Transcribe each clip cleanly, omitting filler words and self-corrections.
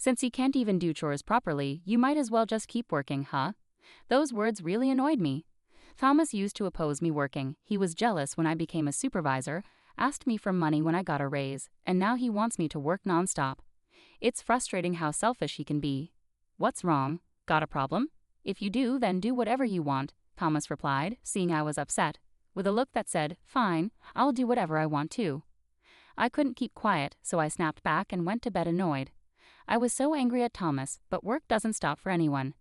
Since you can't even do chores properly, you might as well just keep working, huh? Those words really annoyed me. Thomas used to oppose me working. He was jealous when I became a supervisor, asked me for money when I got a raise, and now he wants me to work nonstop. It's frustrating how selfish he can be. What's wrong? Got a problem? If you do, then do whatever you want, Thomas replied, seeing I was upset, with a look that said, fine, I'll do whatever I want to. I couldn't keep quiet, so I snapped back and went to bed annoyed. I was so angry at Thomas, but work doesn't stop for anyone.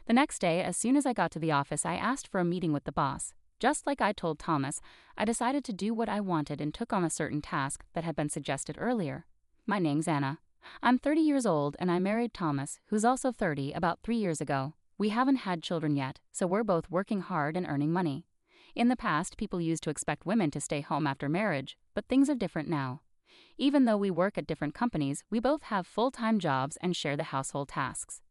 The next day, as soon as I got to the office, I asked for a meeting with the boss. Just like I told Thomas, I decided to do what I wanted and took on a certain task that had been suggested earlier. My name's Anna. I'm 30 years old and I married Thomas, who's also 30, about 3 years ago. We haven't had children yet, so we're both working hard and earning money. In the past, people used to expect women to stay home after marriage, but things are different now. Even though we work at different companies, we both have full-time jobs and share the household tasks.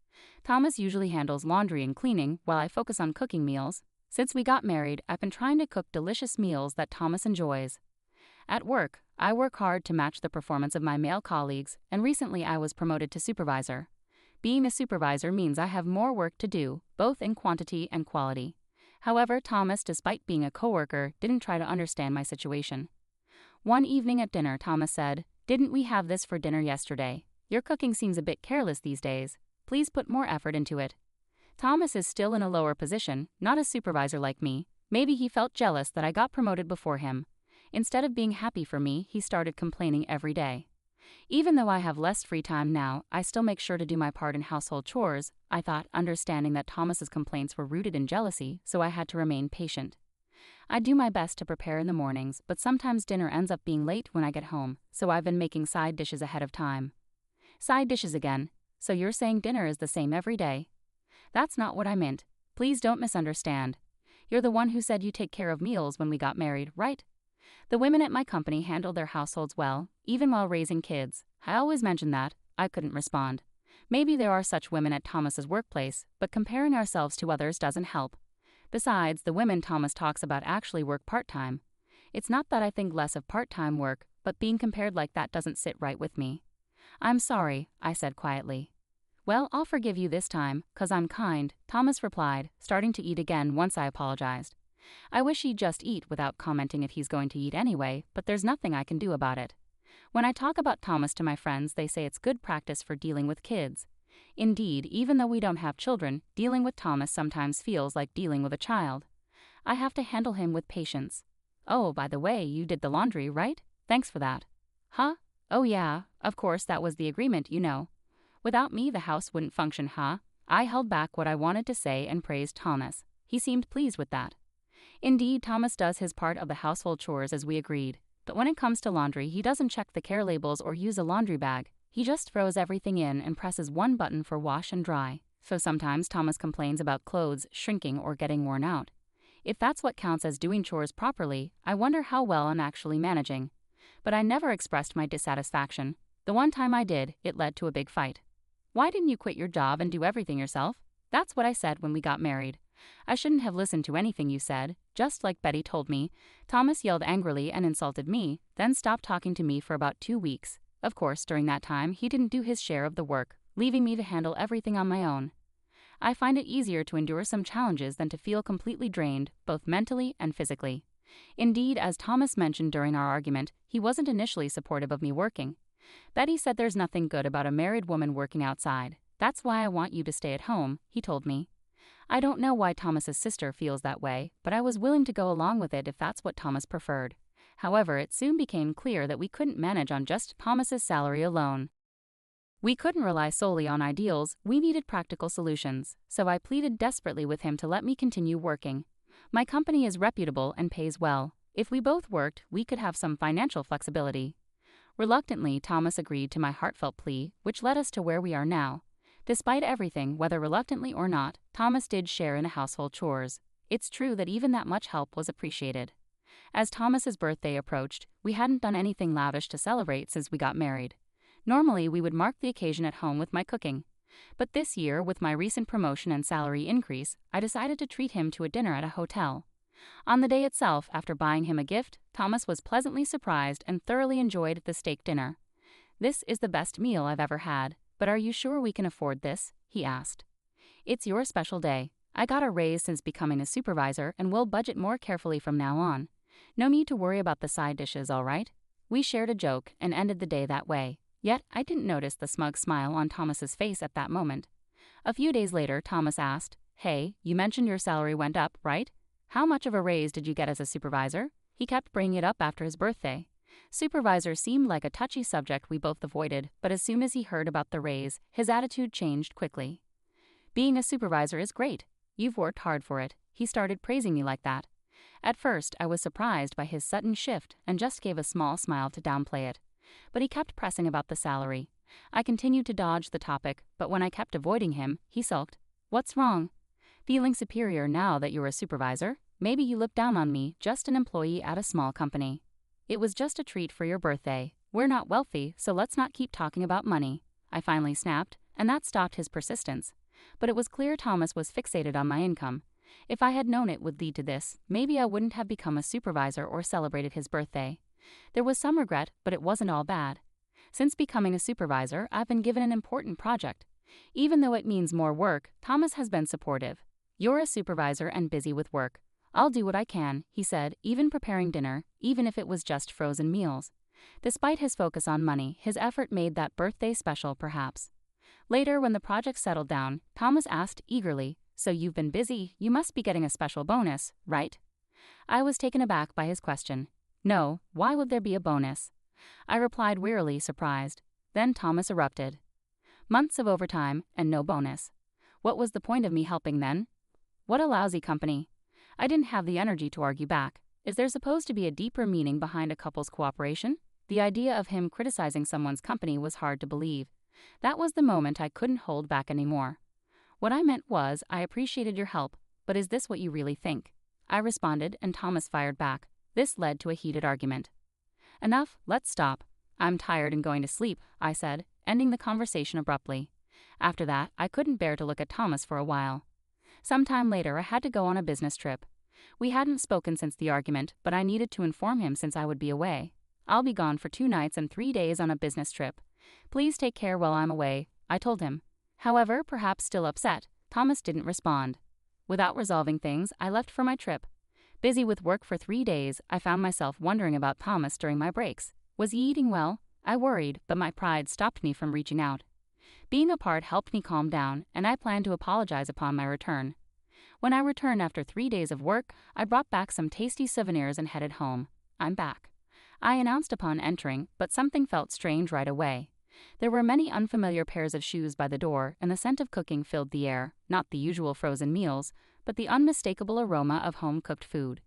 Thomas usually handles laundry and cleaning while I focus on cooking meals. Since we got married, I've been trying to cook delicious meals that Thomas enjoys. At work, I work hard to match the performance of my male colleagues, and recently I was promoted to supervisor. Being a supervisor means I have more work to do, both in quantity and quality. However, Thomas, despite being a coworker, didn't try to understand my situation. One evening at dinner, Thomas said, "Didn't we have this for dinner yesterday? Your cooking seems a bit careless these days. Please put more effort into it." Thomas is still in a lower position, not a supervisor like me. Maybe he felt jealous that I got promoted before him. Instead of being happy for me, he started complaining every day. Even though I have less free time now, I still make sure to do my part in household chores, I thought, understanding that Thomas's complaints were rooted in jealousy, so I had to remain patient. I do my best to prepare in the mornings, but sometimes dinner ends up being late when I get home, so I've been making side dishes ahead of time. Side dishes again. So you're saying dinner is the same every day? That's not what I meant. Please don't misunderstand. You're the one who said you take care of meals when we got married, right? The women at my company handle their households well, even while raising kids. I always mention that. I couldn't respond. Maybe there are such women at Thomas's workplace, but comparing ourselves to others doesn't help. Besides, the women Thomas talks about actually work part-time. It's not that I think less of part-time work, but being compared like that doesn't sit right with me. "I'm sorry," I said quietly. "Well, I'll forgive you this time, 'cause I'm kind," Thomas replied, starting to eat again once I apologized. I wish he'd just eat without commenting if he's going to eat anyway, but there's nothing I can do about it. When I talk about Thomas to my friends, they say it's good practice for dealing with kids. Indeed, even though we don't have children, dealing with Thomas sometimes feels like dealing with a child. I have to handle him with patience. "Oh, by the way, you did the laundry, right? Thanks for that." "Huh? Oh yeah, of course that was the agreement, you know. Without me the house wouldn't function, huh?" I held back what I wanted to say and praised Thomas. He seemed pleased with that. Indeed, Thomas does his part of the household chores as we agreed, but when it comes to laundry, he doesn't check the care labels or use a laundry bag. He just throws everything in and presses one button for wash and dry. So sometimes Thomas complains about clothes shrinking or getting worn out. If that's what counts as doing chores properly, I wonder how well I'm actually managing. But I never expressed my dissatisfaction. The one time I did, it led to a big fight. "Why didn't you quit your job and do everything yourself?" That's what I said when we got married. I shouldn't have listened to anything you said, just like Betty told me. Thomas yelled angrily and insulted me, then stopped talking to me for about 2 weeks. Of course, during that time, he didn't do his share of the work, leaving me to handle everything on my own. I find it easier to endure some challenges than to feel completely drained, both mentally and physically. Indeed, as Thomas mentioned during our argument, he wasn't initially supportive of me working. Betty said there's nothing good about a married woman working outside. "That's why I want you to stay at home," he told me. I don't know why Thomas's sister feels that way, but I was willing to go along with it if that's what Thomas preferred. However, it soon became clear that we couldn't manage on just Thomas's salary alone. We couldn't rely solely on ideals, we needed practical solutions, so I pleaded desperately with him to let me continue working. My company is reputable and pays well. If we both worked, we could have some financial flexibility. Reluctantly, Thomas agreed to my heartfelt plea, which led us to where we are now. Despite everything, whether reluctantly or not, Thomas did share in the household chores. It's true that even that much help was appreciated. As Thomas's birthday approached, we hadn't done anything lavish to celebrate since we got married. Normally, we would mark the occasion at home with my cooking. But this year, with my recent promotion and salary increase, I decided to treat him to a dinner at a hotel. On the day itself, after buying him a gift, Thomas was pleasantly surprised and thoroughly enjoyed the steak dinner. "This is the best meal I've ever had," But are you sure we can afford this? He asked. It's your special day. I got a raise since becoming a supervisor and will budget more carefully from now on. No need to worry about the side dishes, all right? We shared a joke and ended the day that way. Yet, I didn't notice the smug smile on Thomas's face at that moment. A few days later, Thomas asked, "Hey, you mentioned your salary went up, right? How much of a raise did you get as a supervisor?" He kept bringing it up after his birthday. Supervisor seemed like a touchy subject we both avoided, but as soon as he heard about the raise, his attitude changed quickly. "Being a supervisor is great. You've worked hard for it." He started praising me like that. At first, I was surprised by his sudden shift and just gave a small smile to downplay it. But he kept pressing about the salary. I continued to dodge the topic, but when I kept avoiding him, he sulked. "What's wrong? Feeling superior now that you're a supervisor? Maybe you look down on me, just an employee at a small company. It was just a treat for your birthday. We're not wealthy, so let's not keep talking about money." I finally snapped, and that stopped his persistence. But it was clear Thomas was fixated on my income. If I had known it would lead to this, maybe I wouldn't have become a supervisor or celebrated his birthday. There was some regret, but it wasn't all bad. Since becoming a supervisor, I've been given an important project. Even though it means more work, Thomas has been supportive. "You're a supervisor and busy with work. I'll do what I can," he said, even preparing dinner, even if it was just frozen meals. Despite his focus on money, his effort made that birthday special, perhaps. Later, when the project settled down, Thomas asked eagerly, "So you've been busy, you must be getting a special bonus, right?" I was taken aback by his question. "No, why would there be a bonus?" I replied wearily, surprised. Then Thomas erupted. "Months of overtime and no bonus. What was the point of me helping then? What a lousy company." I didn't have the energy to argue back. Is there supposed to be a deeper meaning behind a couple's cooperation? The idea of him criticizing someone's company was hard to believe. That was the moment I couldn't hold back anymore. "What I meant was, I appreciated your help, but is this what you really think?" I responded, and Thomas fired back. This led to a heated argument. "Enough, let's stop. I'm tired and going to sleep," I said, ending the conversation abruptly. After that, I couldn't bear to look at Thomas for a while. Sometime later, I had to go on a business trip. We hadn't spoken since the argument, but I needed to inform him since I would be away. "I'll be gone for 2 nights and 3 days on a business trip. Please take care while I'm away," I told him. However, perhaps still upset, Thomas didn't respond. Without resolving things, I left for my trip. Busy with work for 3 days, I found myself wondering about Thomas during my breaks. Was he eating well? I worried, but my pride stopped me from reaching out. Being apart helped me calm down, and I planned to apologize upon my return. When I returned after 3 days of work, I brought back some tasty souvenirs and headed home. "I'm back," I announced upon entering, but something felt strange right away. There were many unfamiliar pairs of shoes by the door, and the scent of cooking filled the air, not the usual frozen meals, but the unmistakable aroma of home-cooked food.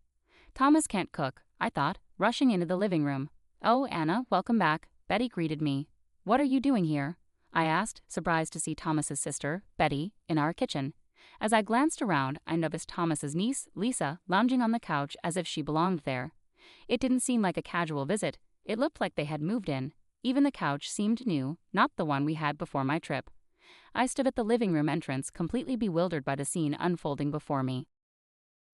Thomas can't cook, I thought, rushing into the living room. "Oh, Anna, welcome back," Betty greeted me. "What are you doing here?" I asked, surprised to see Thomas's sister, Betty, in our kitchen. As I glanced around, I noticed Thomas's niece, Lisa, lounging on the couch as if she belonged there. It didn't seem like a casual visit. It looked like they had moved in. Even the couch seemed new, not the one we had before my trip. I stood at the living room entrance, completely bewildered by the scene unfolding before me.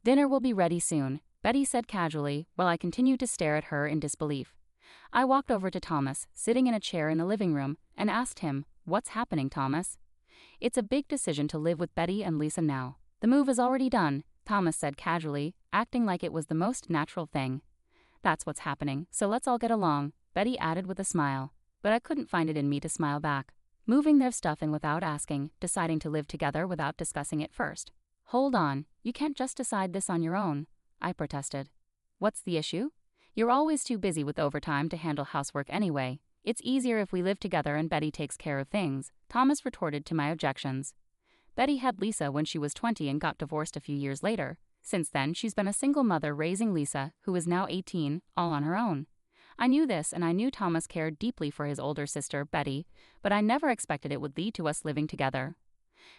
"Dinner will be ready soon," Betty said casually, while I continued to stare at her in disbelief. I walked over to Thomas, sitting in a chair in the living room, and asked him, "What's happening, Thomas?" "It's a big decision to live with Betty and Lisa now. The move is already done," Thomas said casually, acting like it was the most natural thing. "That's what's happening, so let's all get along," Betty added with a smile. But I couldn't find it in me to smile back. Moving their stuff in without asking, deciding to live together without discussing it first. "Hold on, you can't just decide this on your own," I protested. "What's the issue? You're always too busy with overtime to handle housework anyway. It's easier if we live together and Betty takes care of things," Thomas retorted to my objections. Betty had Lisa when she was 20 and got divorced a few years later. Since then, she's been a single mother raising Lisa, who is now 18, all on her own. I knew this, and I knew Thomas cared deeply for his older sister, Betty, but I never expected it would lead to us living together.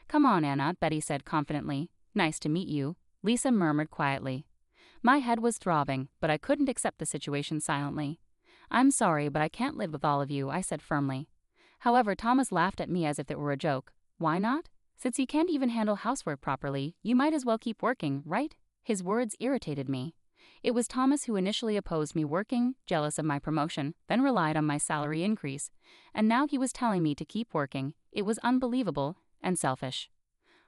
"Come on, Anna," Betty said confidently. "Nice to meet you," Lisa murmured quietly. My head was throbbing, but I couldn't accept the situation silently. "I'm sorry, but I can't live with all of you," I said firmly. However, Thomas laughed at me as if it were a joke. "Why not? Since you can't even handle housework properly, you might as well keep working, right?" His words irritated me. It was Thomas who initially opposed me working, jealous of my promotion, then relied on my salary increase. And now he was telling me to keep working. It was unbelievable and selfish.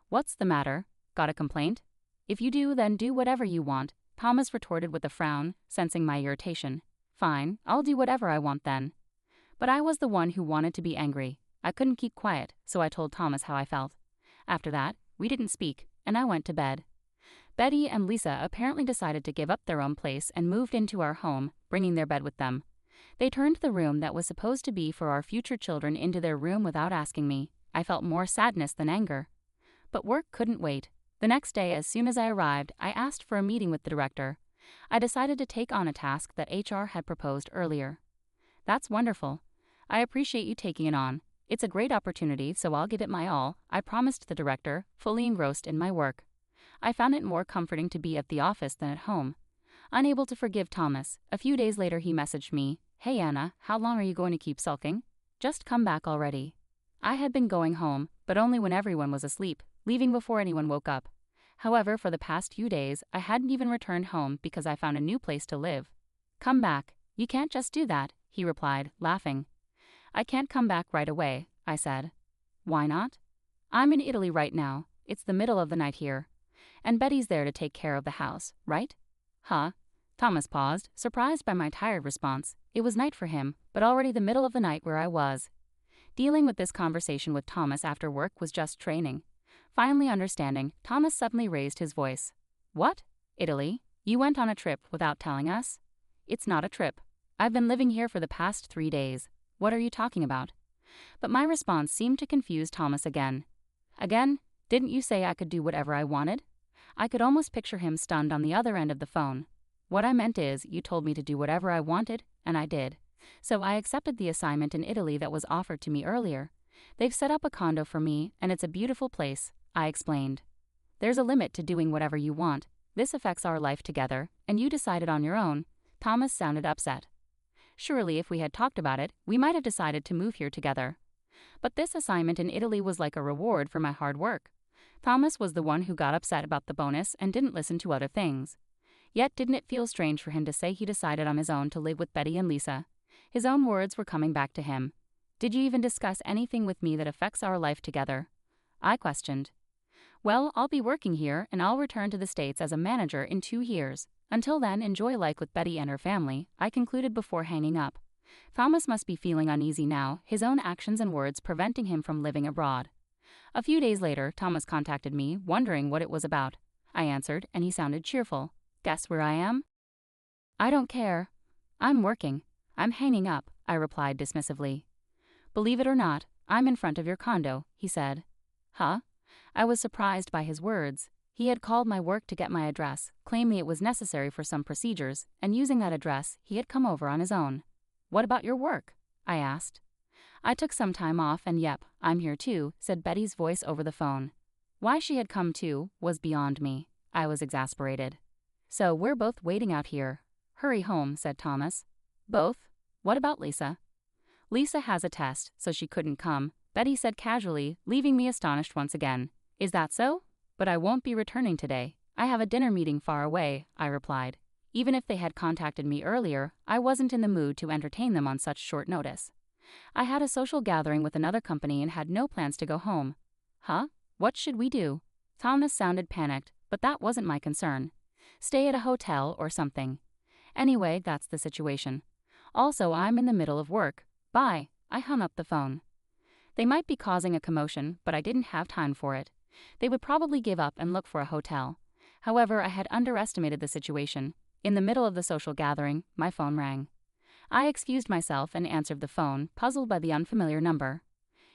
What's the matter? Got a complaint? If you do, then do whatever you want, Thomas retorted with a frown, sensing my irritation. Fine, I'll do whatever I want then. But I was the one who wanted to be angry. I couldn't keep quiet, so I told Thomas how I felt. After that, we didn't speak, and I went to bed. Betty and Lisa apparently decided to give up their own place and moved into our home, bringing their bed with them. They turned the room that was supposed to be for our future children into their room without asking me. I felt more sadness than anger. But work couldn't wait. The next day, as soon as I arrived, I asked for a meeting with the director. I decided to take on a task that HR had proposed earlier. That's wonderful. I appreciate you taking it on. It's a great opportunity, so I'll give it my all, I promised the director, fully engrossed in my work. I found it more comforting to be at the office than at home. Unable to forgive Thomas, a few days later he messaged me, "Hey Anna, how long are you going to keep sulking? Just come back already." I had been going home, but only when everyone was asleep, leaving before anyone woke up. However, for the past few days, I hadn't even returned home because I found a new place to live. "Come back. You can't just do that," he replied, laughing. "I can't come back right away," I said. "Why not?" "I'm in Italy right now. It's the middle of the night here. And Betty's there to take care of the house, right?" "Huh?" Thomas paused, surprised by my tired response. It was night for him, but already the middle of the night where I was. Dealing with this conversation with Thomas after work was just training. Finally understanding, Thomas suddenly raised his voice. "What? Italy? You went on a trip without telling us?" "It's not a trip. I've been living here for the past 3 days. What are you talking about?" But my response seemed to confuse Thomas again. "Again? Didn't you say I could do whatever I wanted?" I could almost picture him stunned on the other end of the phone. "What I meant is, you told me to do whatever I wanted, and I did. So I accepted the assignment in Italy that was offered to me earlier. They've set up a condo for me, and it's a beautiful place," I explained. "There's a limit to doing whatever you want. This affects our life together, and you decided on your own." Thomas sounded upset. Surely if we had talked about it, we might have decided to move here together. But this assignment in Italy was like a reward for my hard work. Thomas was the one who got upset about the bonus and didn't listen to other things. Yet didn't it feel strange for him to say he decided on his own to live with Betty and Lisa? His own words were coming back to him. "Did you even discuss anything with me that affects our life together?" I questioned. "Well, I'll be working here and I'll return to the States as a manager in 2 years. Until then, enjoy life with Betty and her family," I concluded before hanging up. Thomas must be feeling uneasy now, his own actions and words preventing him from living abroad. A few days later, Thomas contacted me, wondering what it was about. I answered, and he sounded cheerful. "Guess where I am?" "I don't care. I'm working. I'm hanging up," I replied dismissively. "Believe it or not, I'm in front of your condo," he said. "Huh?" I was surprised by his words. He had called my work to get my address, claiming it was necessary for some procedures, and using that address, he had come over on his own. "What about your work?" I asked. "I took some time off and yep, I'm here too," said Betty's voice over the phone. Why she had come too was beyond me. I was exasperated. "So we're both waiting out here. Hurry home," said Thomas. "Both? What about Lisa?" "Lisa has a test, so she couldn't come," Betty said casually, leaving me astonished once again. "Is that so? But I won't be returning today. I have a dinner meeting far away," I replied. Even if they had contacted me earlier, I wasn't in the mood to entertain them on such short notice. I had a social gathering with another company and had no plans to go home. "Huh? What should we do?" Thomas sounded panicked, but that wasn't my concern. "Stay at a hotel or something. Anyway, that's the situation. Also, I'm in the middle of work. Bye." I hung up the phone. They might be causing a commotion, but I didn't have time for it. They would probably give up and look for a hotel. However, I had underestimated the situation. In the middle of the social gathering, my phone rang. I excused myself and answered the phone, puzzled by the unfamiliar number.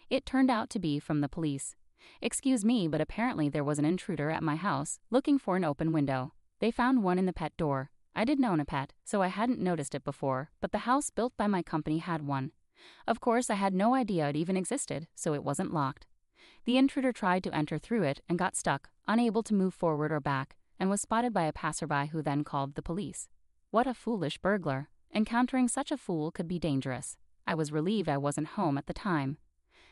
It turned out to be from the police. Excuse me, but apparently there was an intruder at my house, looking for an open window. They found one in the pet door. I didn't own a pet, so I hadn't noticed it before, but the house built by my company had one. Of course, I had no idea it even existed, so it wasn't locked. The intruder tried to enter through it and got stuck, unable to move forward or back, and was spotted by a passerby who then called the police. What a foolish burglar. Encountering such a fool could be dangerous. I was relieved I wasn't home at the time.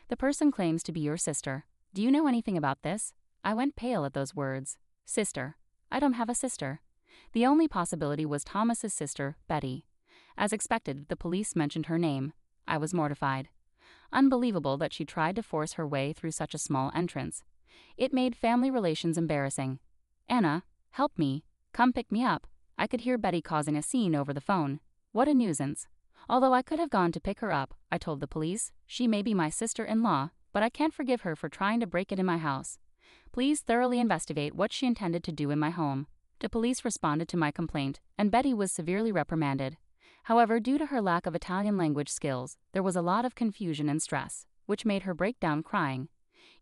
"The person claims to be your sister. Do you know anything about this?" I went pale at those words. "Sister? I don't have a sister." The only possibility was Thomas's sister, Betty. As expected, the police mentioned her name. I was mortified. Unbelievable that she tried to force her way through such a small entrance. It made family relations embarrassing. "Anna, help me. Come pick me up." I could hear Betty causing a scene over the phone. What a nuisance. Although I could have gone to pick her up, I told the police, she may be my sister-in-law, but I can't forgive her for trying to break it in my house. Please thoroughly investigate what she intended to do in my home. The police responded to my complaint, and Betty was severely reprimanded. However, due to her lack of Italian language skills, there was a lot of confusion and stress, which made her break down crying.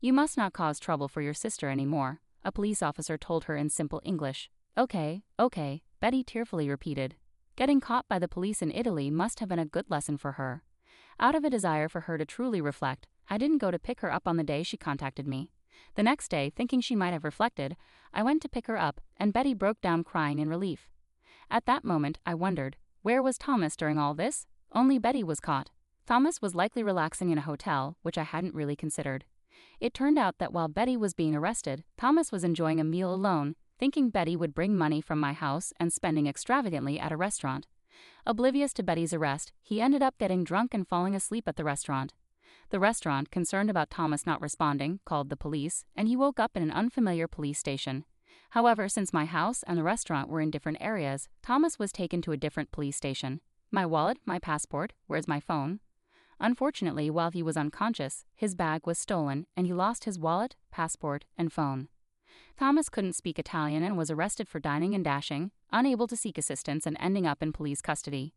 "You must not cause trouble for your sister anymore," a police officer told her in simple English. Okay, Betty tearfully repeated. Getting caught by the police in Italy must have been a good lesson for her. Out of a desire for her to truly reflect, I didn't go to pick her up on the day she contacted me. The next day, thinking she might have reflected, I went to pick her up, and Betty broke down crying in relief. At that moment, I wondered, where was Thomas during all this? Only Betty was caught. Thomas was likely relaxing in a hotel, which I hadn't really considered. It turned out that while Betty was being arrested, Thomas was enjoying a meal alone, thinking Betty would bring money from my house and spending extravagantly at a restaurant. Oblivious to Betty's arrest, he ended up getting drunk and falling asleep at the restaurant. The restaurant, concerned about Thomas not responding, called the police, and he woke up in an unfamiliar police station. However, since my house and the restaurant were in different areas, Thomas was taken to a different police station. My wallet, my passport, where's my phone? Unfortunately, while he was unconscious, his bag was stolen, and he lost his wallet, passport, and phone. Thomas couldn't speak Italian and was arrested for dining and dashing, unable to seek assistance and ending up in police custody.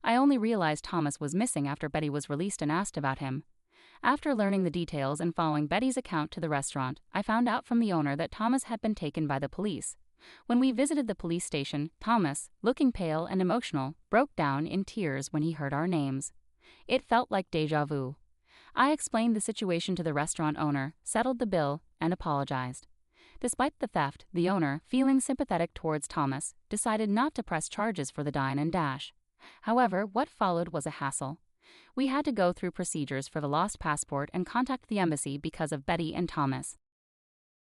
I only realized Thomas was missing after Betty was released and asked about him. After learning the details and following Betty's account to the restaurant, I found out from the owner that Thomas had been taken by the police. When we visited the police station, Thomas, looking pale and emotional, broke down in tears when he heard our names. It felt like déjà vu. I explained the situation to the restaurant owner, settled the bill, and apologized. Despite the theft, the owner, feeling sympathetic towards Thomas, decided not to press charges for the dine and dash. However, what followed was a hassle. We had to go through procedures for the lost passport and contact the embassy because of Betty and Thomas.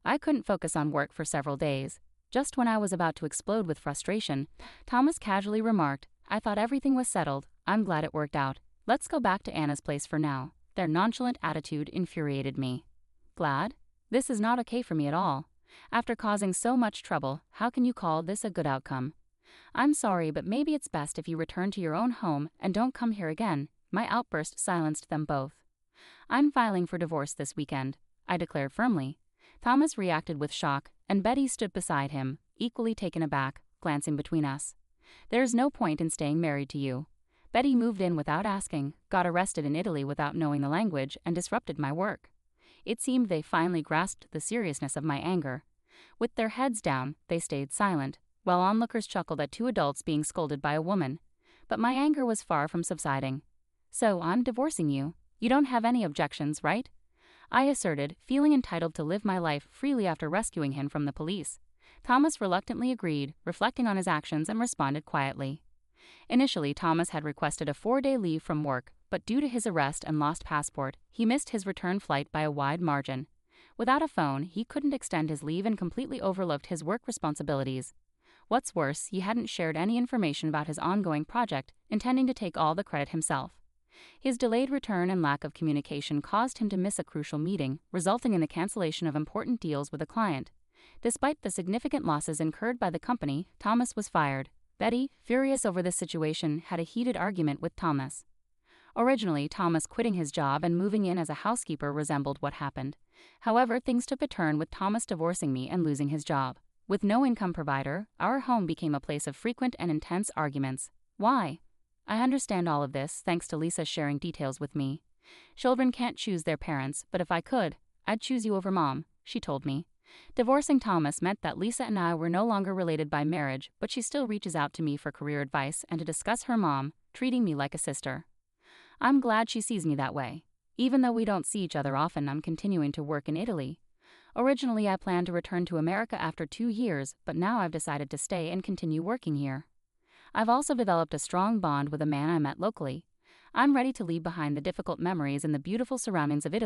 I couldn't focus on work for several days. Just when I was about to explode with frustration, Thomas casually remarked, "I thought everything was settled. I'm glad it worked out. Let's go back to Anna's place for now." Their nonchalant attitude infuriated me. Glad? This is not okay for me at all. After causing so much trouble, how can you call this a good outcome? "I'm sorry, but maybe it's best if you return to your own home and don't come here again." My outburst silenced them both. "I'm filing for divorce this weekend," I declared firmly. Thomas reacted with shock, and Betty stood beside him, equally taken aback, glancing between us. "There's no point in staying married to you." Betty moved in without asking, got arrested in Italy without knowing the language, and disrupted my work. It seemed they finally grasped the seriousness of my anger. With their heads down, they stayed silent, while onlookers chuckled at two adults being scolded by a woman. But my anger was far from subsiding. "So I'm divorcing you. You don't have any objections, right?" I asserted, feeling entitled to live my life freely after rescuing him from the police. Thomas reluctantly agreed, reflecting on his actions, and responded quietly. Initially, Thomas had requested a 4-day leave from work, but due to his arrest and lost passport, he missed his return flight by a wide margin. Without a phone, he couldn't extend his leave and completely overlooked his work responsibilities. What's worse, he hadn't shared any information about his ongoing project, intending to take all the credit himself. His delayed return and lack of communication caused him to miss a crucial meeting, resulting in the cancellation of important deals with a client. Despite the significant losses incurred by the company, Thomas was fired. Betty, furious over this situation, had a heated argument with Thomas. Originally, Thomas quitting his job and moving in as a housekeeper resembled what happened. However, things took a turn with Thomas divorcing me and losing his job. With no income provider, our home became a place of frequent and intense arguments. Why? I understand all of this thanks to Lisa sharing details with me. "Children can't choose their parents, but if I could, I'd choose you over Mom," she told me. Divorcing Thomas meant that Lisa and I were no longer related by marriage, but she still reaches out to me for career advice and to discuss her mom, treating me like a sister. I'm glad she sees me that way. Even though we don't see each other often, I'm continuing to work in Italy. Originally, I planned to return to America after 2 years, but now I've decided to stay and continue working here. I've also developed a strong bond with a man I met locally. I'm ready to leave behind the difficult memories and the beautiful surroundings of Italy.